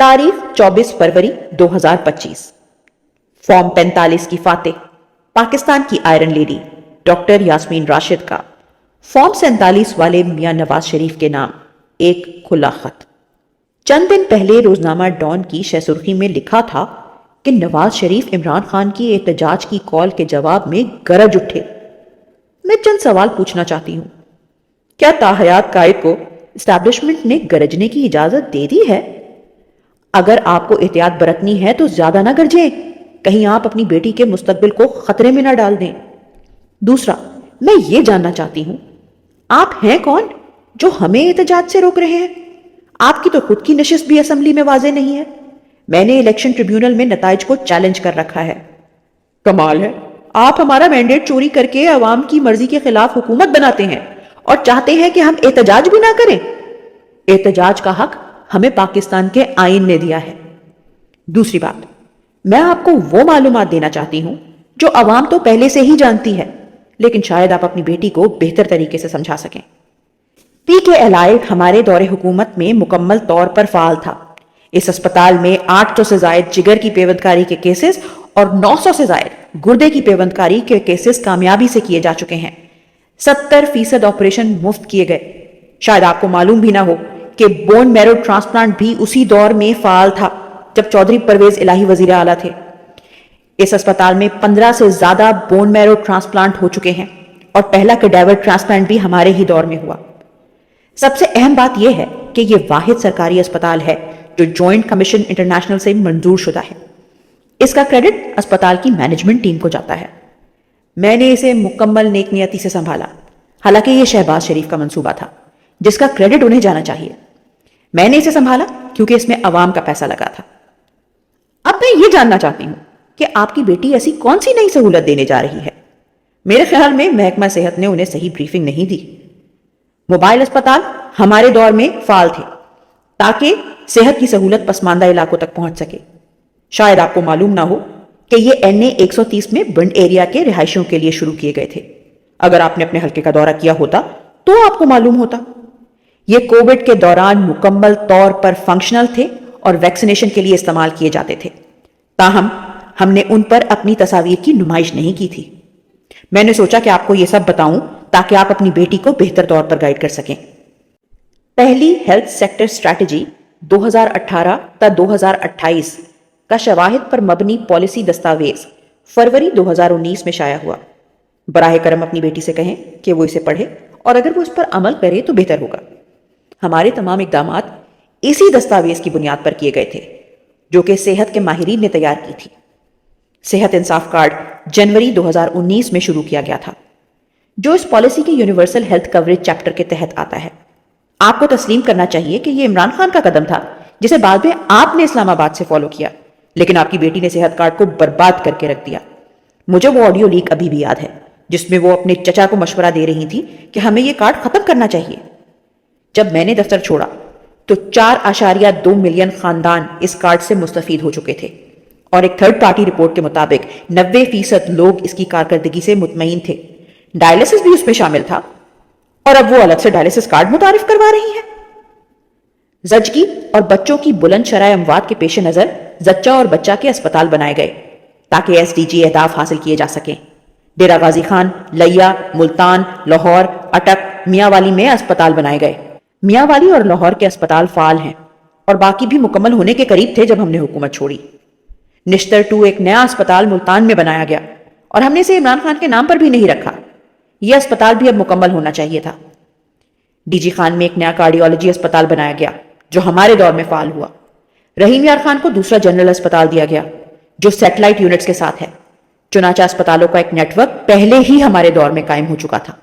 तारीख 24 फरवरी 2025। फॉर्म 45 की फातेह पाकिस्तान की iron lady doctor Yasmin Rashid का फॉर्म 47 वाले मियां नवाज शरीफ के नाम एक खुला खत। चंद दिन पहले रोजनामा डॉन की शहसुर्खी में लिखा था कि नवाज शरीफ इमरान खान की एहतजाज की कॉल के जवाब में गरज उठे। मैं चंद सवाल पूछना चाहती हूं। क्या ताहयात कायद को एस्टैब्लिशमेंट ने गरजने की इजाजत दे दी है? अगर आपको एहतियात बरतनी है तो ज्यादा ना गरजें, कहीं आप अपनी बेटी के मुस्तकबिल को खतरे में ना डाल दें। दूसरा, मैं ये जानना चाहती हूं, आप हैं कौन जो हमें एहतजाज से रोक रहे हैं? आपकी तो खुद की नशिस्त भी असेंबली में वाजे नहीं है। मैंने इलेक्शन ट्रिब्यूनल में नताइज को चैलेंज कर रखा है। कमाल है, आप हमारा मैंडेट चोरी करके अवाम की मर्जी के खिलाफ हुकूमत बनाते हैं और चाहते हैं कि हम एहतजाज भी ना करें। एहतजाज का हक हमें पाकिस्तान के आईन ने दिया है। दूसरी बात, मैं आपको वो मालूमात देना चाहती हूं जो अवाम तो पहले से ही जानती है, लेकिन शायद आप अपनी बेटी को बेहतर तरीके से समझा सकें। PKLI हमारे दौरे हुकूमत में मुकम्मल तौर पर फाल था। इस अस्पताल में 800 से जायद जिगर की पेवंदकारी के केसेस और 900 से जायद गुर्दे की पेवंदकारी के केसेस कामयाबी से किए जा चुके हैं। 70% ऑपरेशन मुफ्त किए गए। शायद आपको मालूम भी ना हो कि बोन मैरो ट्रांसप्लांट भी उसी दौर में फाल था जब चौधरी परवेज इलाही वजीर आला थे। इस अस्पताल में 15 से ज्यादा बोन मैरो ट्रांसप्लांट हो चुके हैं और पहला कैडेवर ट्रांसप्लांट भी हमारे ही दौर में हुआ। सबसे अहम बात यह है कि यह वाहिद सरकारी अस्पताल है जो जॉइंट कमीशन इंटरनेशनल से मंजूर शुदा है। इसका क्रेडिट अस्पताल की मैनेजमेंट टीम को जाता है। मैंने इसे मुकम्मल नेकनियती से संभाला, हालांकि यह शहबाज शरीफ का मंसूबा था जिसका क्रेडिट उन्हें जाना चाहिए। मैंने इसे संभाला क्योंकि इसमें अवाम का पैसा लगा था। अब मैं ये जानना चाहती हूं कि आपकी बेटी ऐसी कौन सी नई सहूलत देने जा रही है? मेरे ख्याल में महकमा सेहत ने उन्हें सही ब्रीफिंग नहीं दी। मोबाइल अस्पताल हमारे दौर में फाल थे ताकि सेहत की सहूलत पसमानदा इलाकों तक पहुंच सके। शायद आपको मालूम ना हो कि ये NA 130 में बंड एरिया के रिहायशियों के लिए शुरू किए गए थे। अगर आपने अपने हल्के का दौरा किया होता तो आपको मालूम होता। ये कोविड के दौरान मुकम्मल तौर पर फंक्शनल थे और वैक्सीनेशन के लिए इस्तेमाल किए जाते थे। ताहम हमने उन पर अपनी तस्वीर की नुमाइश नहीं की थी। मैंने सोचा कि आपको यह सब बताऊं ताकि आप अपनी बेटी को बेहतर तौर पर गाइड कर सकें। पहली हेल्थ सेक्टर स्ट्रैटेजी 2018 ता 2028 का शवाहिद पर मबनी पॉलिसी दस्तावेज फरवरी 2019 में शाया हुआ। बराह करम अपनी बेटी से कहें कि वो इसे पढ़े और अगर वो इस पर अमल करे तो बेहतर होगा। हमारे तमाम इकदामात इसी दस्तावेज की बुनियाद पर किए गए थे जो कि सेहत के माहिरीन ने तैयार की थी। सेहत इंसाफ कार्ड जनवरी 2019 में शुरू किया गया था जो इस पॉलिसी के यूनिवर्सल हेल्थ कवरेज चैप्टर के तहत आता है। आपको तस्लीम करना चाहिए कि यह इमरान खान का कदम था जिसे बाद में आपने इस्लामाबाद से फॉलो किया, लेकिन आपकी बेटी ने सेहत कार्ड को बर्बाद करके रख दिया। मुझे वो ऑडियो लीक अभी भी याद है जिसमें वो अपने चचा को मशवरा दे रही थी कि हमें यह कार्ड खत्म करना चाहिए। जब मैंने दफ्तर छोड़ा तो 4.2 मिलियन खानदान इस कार्ड से मुस्तफीद हो चुके थे और एक थर्ड पार्टी रिपोर्ट के मुताबिक 90% लोग इसकी कारकर्दगी से मुतमईन थे। डायलिसिस भी उसमें शामिल था और अब वो अलग से डायलिसिस कार्ड मुतारिफ करवा रही है। जचगी और बच्चों की बुलंद शरह अमवात के पेश नजर जच्चा और बच्चा के अस्पताल बनाए गए ताकि SDG अहदाफ हासिल किए जा सकें। डेरा गाजी खान, लैया, मुल्तान, लाहौर, अटक, मियांवाली में अस्पताल बनाए गए। मियांवाली और लाहौर के अस्पताल फाल हैं और बाकी भी मुकम्मल होने के करीब थे जब हमने हुकूमत छोड़ी। निश्तर 2 एक नया अस्पताल मुल्तान में बनाया गया और हमने इसे इमरान खान के नाम पर भी नहीं रखा। यह अस्पताल भी अब मुकम्मल होना चाहिए था। DG खान में एक नया कार्डियोलॉजी अस्पताल बनाया गया जो हमारे दौर में फाल हुआ। रहीम यार खान को दूसरा जनरल अस्पताल दिया गया जो सैटेलाइट यूनिट्स के साथ है। चुनाचा अस्पतालों का एक नेटवर्क पहले ही हमारे दौर में कायम हो चुका था।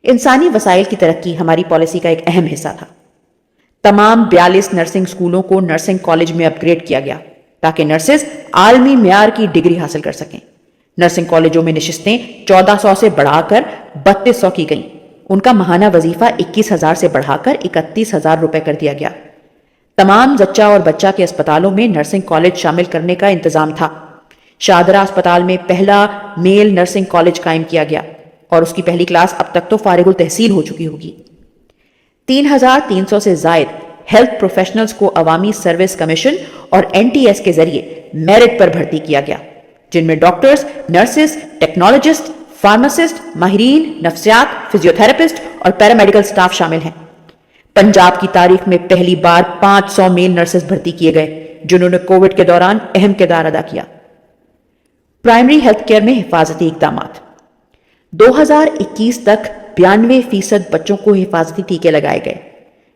इंसानी वसाइल की तरक्की हमारी पॉलिसी का एक अहम हिस्सा था। तमाम 42 नर्सिंग स्कूलों को नर्सिंग कॉलेज में अपग्रेड किया गया ताकि नर्सेज आलमी म्यार की डिग्री हासिल कर सकें। नर्सिंग कॉलेजों में नशिस्तें 1400 से बढ़ाकर 3200 की गईं। उनका माहाना वजीफा 21,000 से बढ़ाकर 31,000 रुपए कर दिया गया। तमाम जच्चा और बच्चा के अस्पतालों में नर्सिंग कॉलेज शामिल करने का इंतजाम था। शादरा अस्पताल में पहला मेल नर्सिंग कॉलेज कायम किया गया और उसकी पहली क्लास अब तक तो फारिगुल तहसील हो चुकी होगी। 3,300 से जायद हेल्थ प्रोफेशनल्स को अवामी सर्विस कमीशन और NTS के जरिए मेरिट पर भर्ती किया गया, जिनमें डॉक्टर्स, नर्सेस, टेक्नोलॉजिस्ट, फार्मासिस्ट, माहिरीन नफ्सियात, फिजियोथेरेपिस्ट और पैरामेडिकल स्टाफ शामिल हैं। पंजाब की तारीख में पहली बार 500 मेल नर्सेस भर्ती किए गए, जिन्होंने कोविड के दौरान अहम किरदार अदा किया। प्राइमरी हेल्थ केयर में हिफाजती इकदामात। 2021 तक 92% बच्चों को हिफाजती टीके लगाए गए,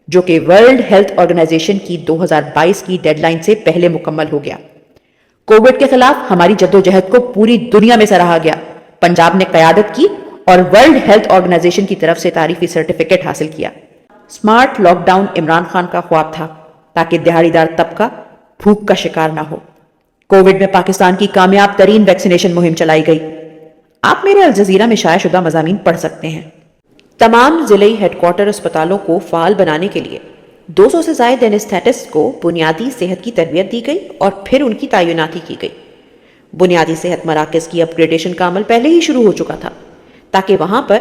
जो कि वर्ल्ड हेल्थ ऑर्गेनाइजेशन की 2022 की डेडलाइन से पहले मुकम्मल हो गया। कोविड के खिलाफ हमारी जद्दोजहद को पूरी दुनिया में सराहा गया। पंजाब ने क़यादत की और वर्ल्ड हेल्थ ऑर्गेनाइजेशन की तरफ से तारीफी सर्टिफिकेट हासिल किया। स्मार्ट लॉकडाउन इमरान खान का ख्वाब था, ताकि दिहाड़ीदार तबका भूख का शिकार ना हो। कोविड में पाकिस्तान की कामयाब तरीन वैक्सीनेशन मुहिम चलाई गई। आप मेरे अल जजीरा में शाया शुदा मज़ामीन पढ़ सकते हैं। तमाम ज़िले हेडक्वार्टर अस्पतालों को फ़ाल बनाने के लिए 200 से ज़ायद एनेस्थेटिस्ट को बुनियादी सेहत की तरबियत दी गई और फिर उनकी तैनाती की गई। बुनियादी सेहत मराकज़ की अपग्रेडेशन का अमल पहले ही शुरू हो चुका था, ताकि वहां पर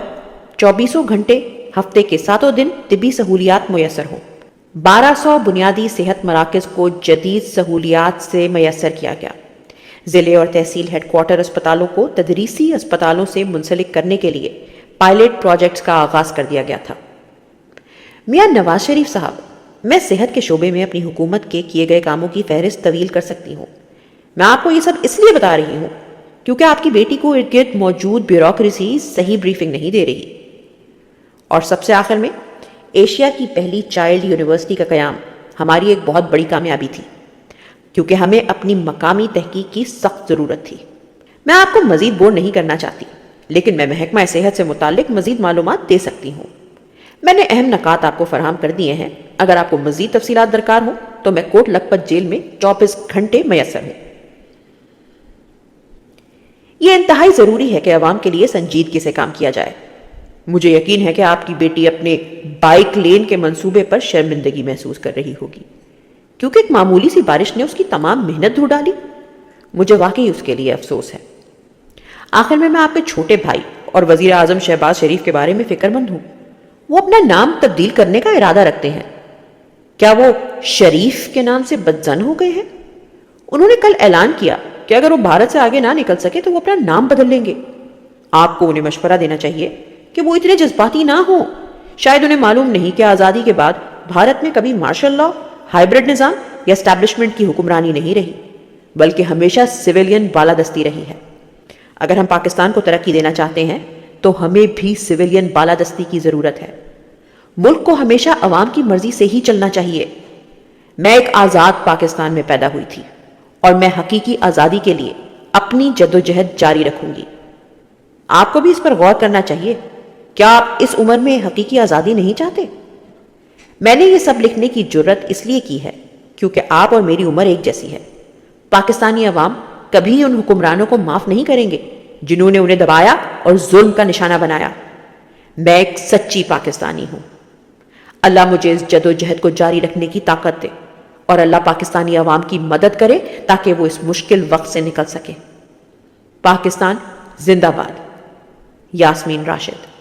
24 घंटे हफ्ते के 7 दिन तिबी सहूलियात मुयसर हो। 1200 बुनियादी सेहत मराकज़ को जदीद सहूलियात से मैसर किया गया। ज़िले और तहसील हेडक्वार्टर अस्पतालों को तदरीसी अस्पतालों से मुंसलिक करने के लिए पायलट प्रोजेक्ट्स का आगाज कर दिया गया था। मियां नवाज शरीफ साहब, मैं सेहत के शोबे में अपनी हुकूमत के किए गए कामों की फहरिस्त तवील कर सकती हूँ। मैं आपको ये सब इसलिए बता रही हूँ क्योंकि आपकी बेटी को इर्द गिर्द मौजूद ब्यूरोक्रेसी सही ब्रीफिंग नहीं दे रही। और सबसे आखिर में, एशिया की पहली चाइल्ड यूनिवर्सिटी का क़याम हमारी एक बहुत बड़ी कामयाबी थी, क्योंकि हमें अपनी मकामी तहकीक की सख्त ज़रूरत थी। मैं आपको मज़ीद बोर नहीं करना चाहती, लेकिन मैं महकमा सेहत से मुतालिक मज़ीद मालूमात दे सकती हूँ। मैंने अहम नकात आपको फराहम कर दिए हैं। अगर आपको मज़ीद तफसीलात दरकार हो तो मैं कोट लखपत जेल में 24 घंटे मैसर हूँ। यह इंतहाई ज़रूरी है कि अवाम के लिए संजीदगी से काम किया जाए। मुझे यकीन है कि आपकी बेटी अपने बाइक लेन के मंसूबे पर शर्मिंदगी महसूस कर रही होगी, क्योंकि एक मामूली सी बारिश ने उसकी तमाम मेहनत धो डाली। मुझे वाकई उसके लिए अफसोस है। आखिर में मैं आपके छोटे भाई और वजीर आजम शहबाज शरीफ के बारे में फिक्रमंद हूं। वो अपना नाम तब्दील करने का इरादा रखते हैं। क्या वो शरीफ के नाम से बदजन हो गए हैं? उन्होंने कल ऐलान किया कि अगर वो भारत से आगे ना निकल सके तो वो अपना नाम बदल लेंगे। आपको उन्हें मशवरा देना चाहिए कि वो इतने जज्बाती ना हो। शायद उन्हें मालूम नहीं कि आज़ादी के बाद भारत में कभी मार्शल लॉ, हाइब्रिड निज़ाम या एस्टैब्लिशमेंट की हुक्मरानी नहीं रही, बल्कि हमेशा सिविलियन बालादस्ती रही है। अगर हम पाकिस्तान को तरक्की देना चाहते हैं तो हमें भी सिविलियन बालादस्ती की ज़रूरत है। मुल्क को हमेशा अवाम की मर्जी से ही चलना चाहिए। मैं एक आज़ाद पाकिस्तान में पैदा हुई थी और मैं हकीकी आज़ादी के लिए अपनी जद्दोजहद जारी रखूंगी। आपको भी इस पर गौर करना चाहिए। क्या आप इस उम्र में हकीकी आज़ादी नहीं चाहते? मैंने ये सब लिखने की जुर्रत इसलिए की है क्योंकि आप और मेरी उम्र एक जैसी है। पाकिस्तानी अवाम कभी उन हुक्मरानों को माफ नहीं करेंगे जिन्होंने उन्हें दबाया और जुल्म का निशाना बनाया। मैं एक सच्ची पाकिस्तानी हूं। अल्लाह मुझे इस जदोजहद को जारी रखने की ताकत दे और अल्लाह पाकिस्तानी अवाम की मदद करे ताकि वो इस मुश्किल वक्त से निकल सके। पाकिस्तान जिंदाबाद। यास्मीन राशिद।